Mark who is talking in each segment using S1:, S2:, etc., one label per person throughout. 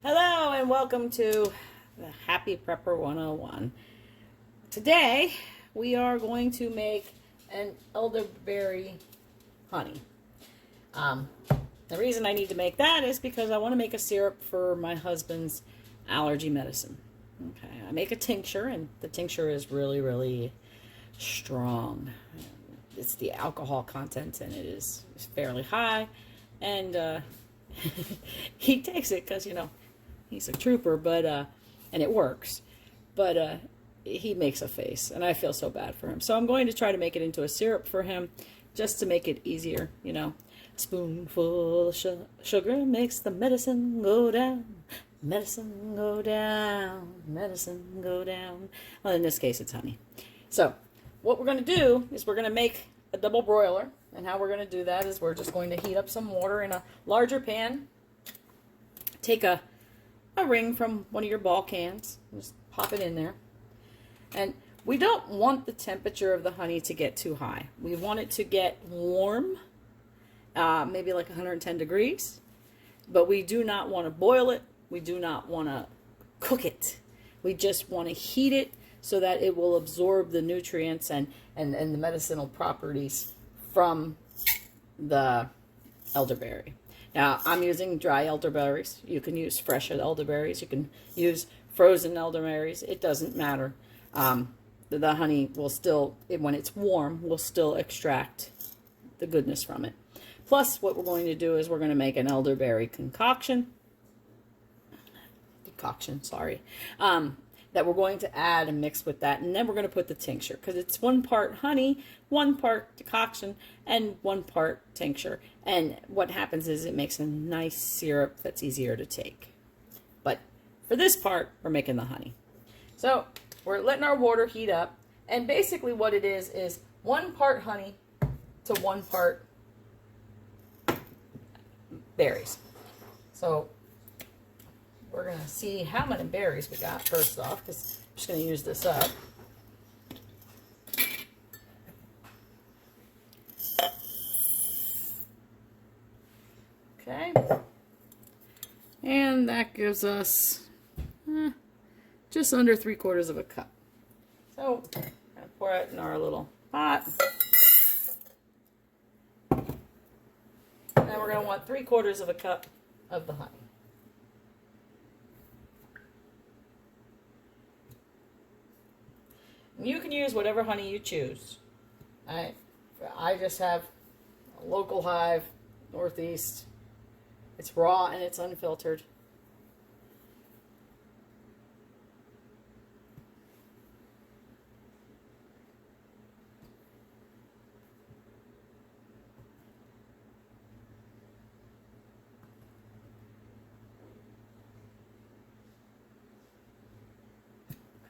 S1: Hello and welcome to the Happy Prepper 101. Today we are going to make an elderberry honey. The reason I need to make that is because I want to make a syrup for my husband's allergy medicine. Okay, I make a tincture, and the tincture is really strong. It's the alcohol content in it is fairly high, and he takes it because, you know, he's a trooper, but and it works, but he makes a face, and I feel so bad for him. So I'm going to try to make it into a syrup for him, just to make it easier, you know. A spoonful of sugar makes the medicine go down. Medicine go down. Medicine go down. Well, in this case, it's honey. So what we're going to do is we're going to make a double broiler, and how we're going to do that is we're just going to heat up some water in a larger pan. Take a ring from one of your ball cans, just pop it in there, and we don't want the temperature of the honey to get too high. We want it to get warm, maybe like 110 degrees, but we do not want to boil it. We do not want to cook it. We just want to heat it so that it will absorb the nutrients and the medicinal properties from the elderberry. Now, I'm using dry elderberries. You can use fresh elderberries. You can use frozen elderberries. It doesn't matter. The honey will still, when it's warm, will still extract the goodness from it. Plus, what we're going to do is we're going to make an elderberry decoction, that we're going to add and mix with that. And then we're going to put the tincture, because it's 1 part honey, 1 part decoction, and 1 part tincture. And what happens is it makes a nice syrup that's easier to take. But for this part, we're making the honey. So we're letting our water heat up. And basically what it is 1 part honey to 1 part berries. So we're going to see how many berries we got first off, because I'm just going to use this up. Okay. And that gives us just under 3/4 of a cup. So I'm going to pour it in our little pot. And then we're going to want 3/4 of a cup of the honey. You can use whatever honey you choose. I just have a local Hive, Northeast. It's raw and it's unfiltered.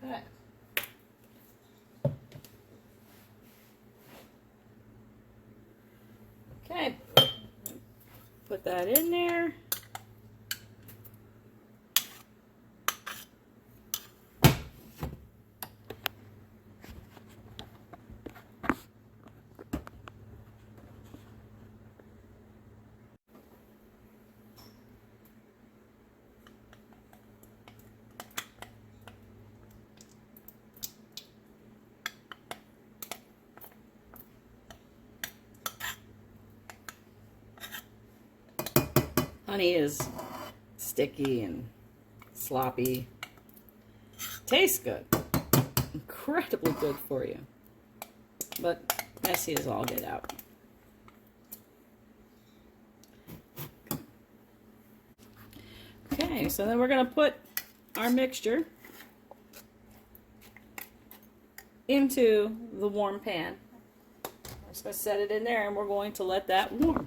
S1: Okay. Okay, put that in there. Honey is sticky and sloppy. Tastes good. Incredibly good for you. But messy as all get out. Okay, so then we're going to put our mixture into the warm pan. I'm just going to set it in there, and we're going to let that warm.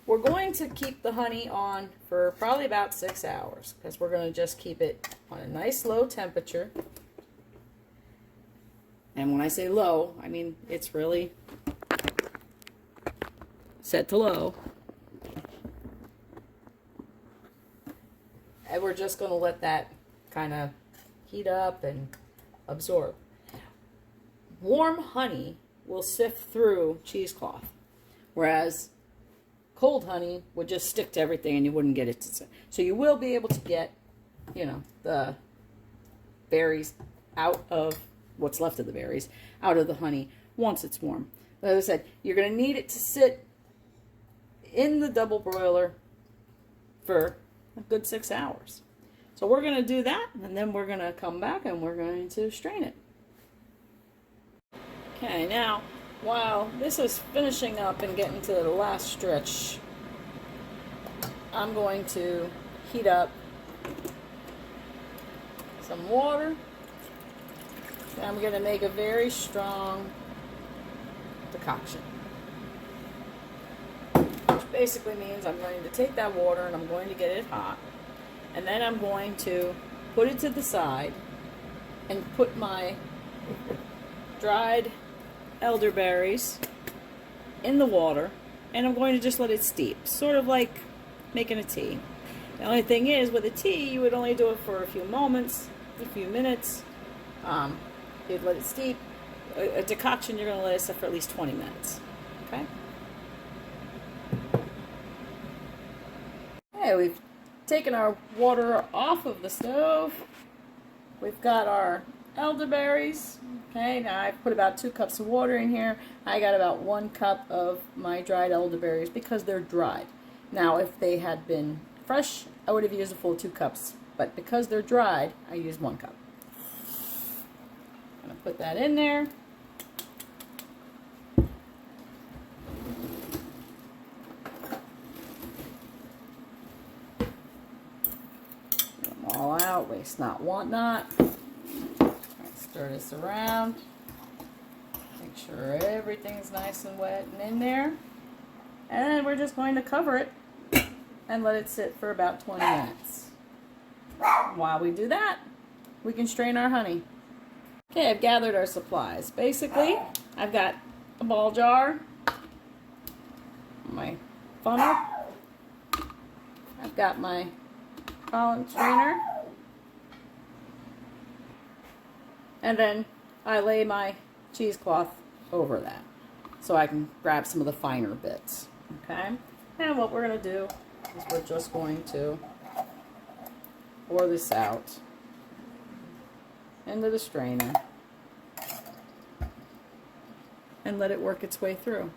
S1: We're going to keep the honey on for probably about 6 hours, because we're going to just keep it on a nice low temperature. And when I say low, I mean it's really set to low. And we're just going to let that kind of heat up and absorb. Warm honey will sift through cheesecloth, whereas cold honey would just stick to everything and you wouldn't get it to. So you will be able to get, you know, the berries out of what's left of the berries out of the honey once it's warm. But as I said, you're going to need it to sit in the double broiler for a good 6 hours. So we're going to do that, and then we're going to come back and we're going to strain it. Okay, now while this is finishing up and getting to the last stretch, I'm going to heat up some water. And I'm going to make a very strong decoction. Which basically means I'm going to take that water and I'm going to get it hot. And then I'm going to put it to the side and put my dried elderberries in the water, and I'm going to just let it steep, sort of like making a tea. The only thing is, with a tea, you would only do it for a few moments, a few minutes. You'd let it steep. A decoction, you're going to let it sit for at least 20 minutes. Okay? Okay, we've taken our water off of the stove. We've got our elderberries. Okay, now I've put about 2 cups of water in here. I got about 1 cup of my dried elderberries because they're dried. Now, if they had been fresh, I would have used a full 2 cups. But because they're dried, I used 1 cup. I'm going to put that in there. Get them all out, waste not, want not. Stir this around. Make sure everything's nice and wet and in there. And then we're just going to cover it and let it sit for about 20 minutes. While we do that, we can strain our honey. Okay, I've gathered our supplies. Basically, I've got a ball jar, my funnel, I've got my pollen strainer, and then I lay my cheesecloth over that so I can grab some of the finer bits. Okay? And what we're going to do is we're just going to pour this out into the strainer and let it work its way through.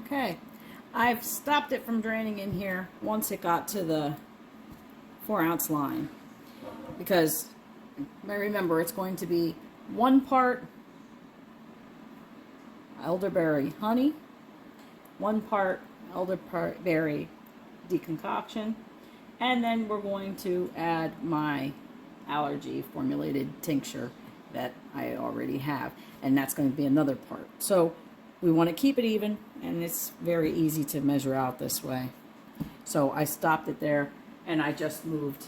S1: Okay, I've stopped it from draining in here once it got to the 4-ounce line, because remember, it's going to be 1 part elderberry honey, 1 part elderberry decoction, and then we're going to add my allergy formulated tincture that I already have, and that's going to be another part. So we want to keep it even, and it's very easy to measure out this way. So I stopped it there, and I just moved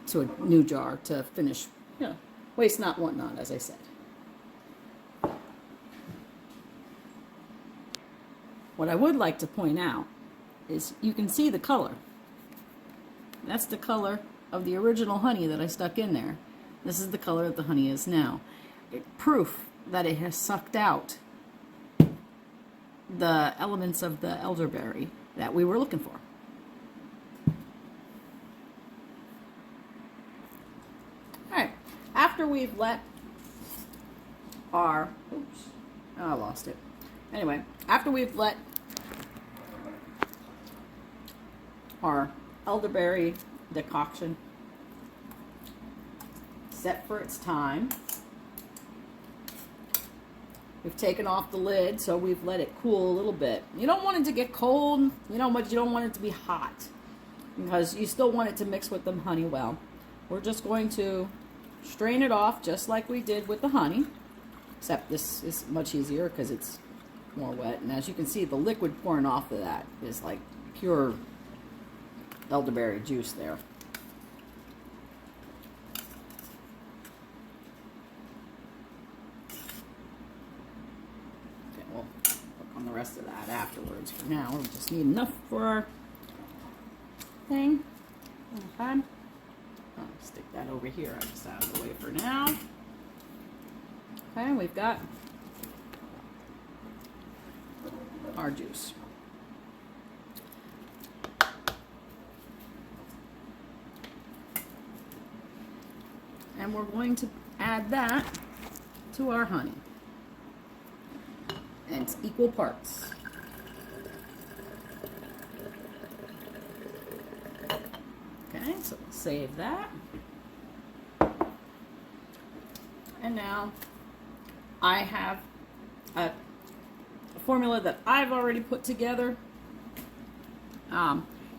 S1: to a new jar to finish, you know, waste not, want not, as I said. What I would like to point out is you can see the color. That's the color of the original honey that I stuck in there. This is the color that the honey is now. Proof that it has sucked out the elements of the elderberry that we were looking for. All right, after we've let our, oops, oh, I lost it. Anyway, after we've let our elderberry decoction set for its time, we've taken off the lid, so we've let it cool a little bit. You don't want it to get cold, but you don't want it to be hot, because you still want it to mix with the honey well. We're just going to strain it off just like we did with the honey, except this is much easier because it's more wet. And as you can see, the liquid pouring off of that is like pure elderberry juice there. Okay, we'll work on the rest of that afterwards. For now, we just need enough for our thing. Okay. I'll stick that over here. I'll just out of the way for now. Okay, we've got our juice. And we're going to add that to our honey. And it's equal parts. Okay, so we'll save that. And now I have a formula that I've already put together.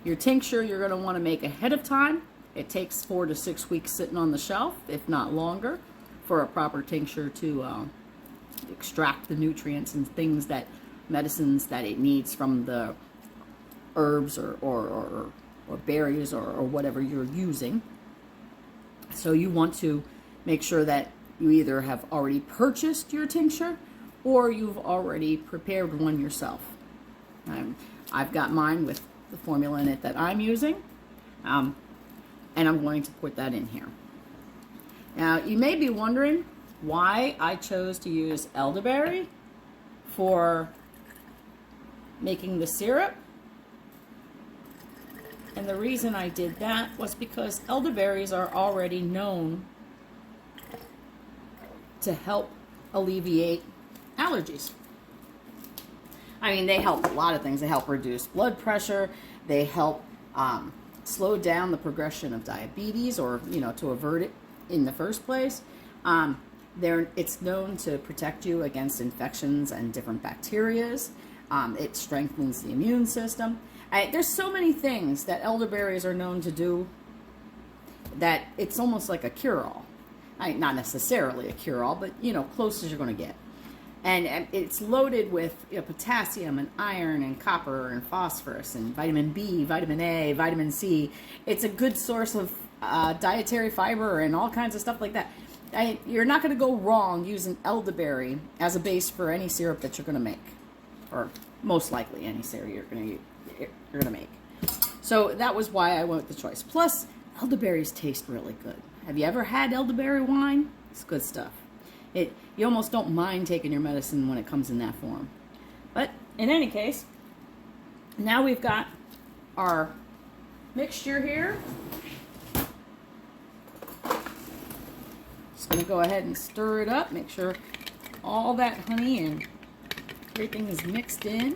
S1: Your tincture you're going to want to make ahead of time. It takes 4 to 6 weeks sitting on the shelf, if not longer, for a proper tincture to extract the nutrients and things that, medicines that it needs from the herbs or berries or whatever you're using. So you want to make sure that you either have already purchased your tincture or you've already prepared one yourself. I've got mine with the formula in it that I'm using. And I'm going to put that in here. Now, you may be wondering why I chose to use elderberry for making the syrup. And the reason I did that was because elderberries are already known to help alleviate allergies. I mean, they help a lot of things. They help reduce blood pressure. They help slow down the progression of diabetes, or to avert it in the first place. It's known to protect you against infections and different bacterias. It strengthens the immune system. There's so many things that elderberries are known to do that it's almost like a cure-all. Not necessarily a cure-all, but close as you're going to get. And it's loaded with potassium and iron and copper and phosphorus and vitamin B, vitamin A, vitamin C. It's a good source of dietary fiber and all kinds of stuff like that. You're not going to go wrong using elderberry as a base for any syrup that you're going to make, or most likely any syrup you're going to make. So that was why I went with the choice. Plus, elderberries taste really good. Have you ever had elderberry wine? It's good stuff. You almost don't mind taking your medicine when it comes in that form. But in any case, now we've got our mixture here. Just going to go ahead and stir it up. Make sure all that honey and everything is mixed in.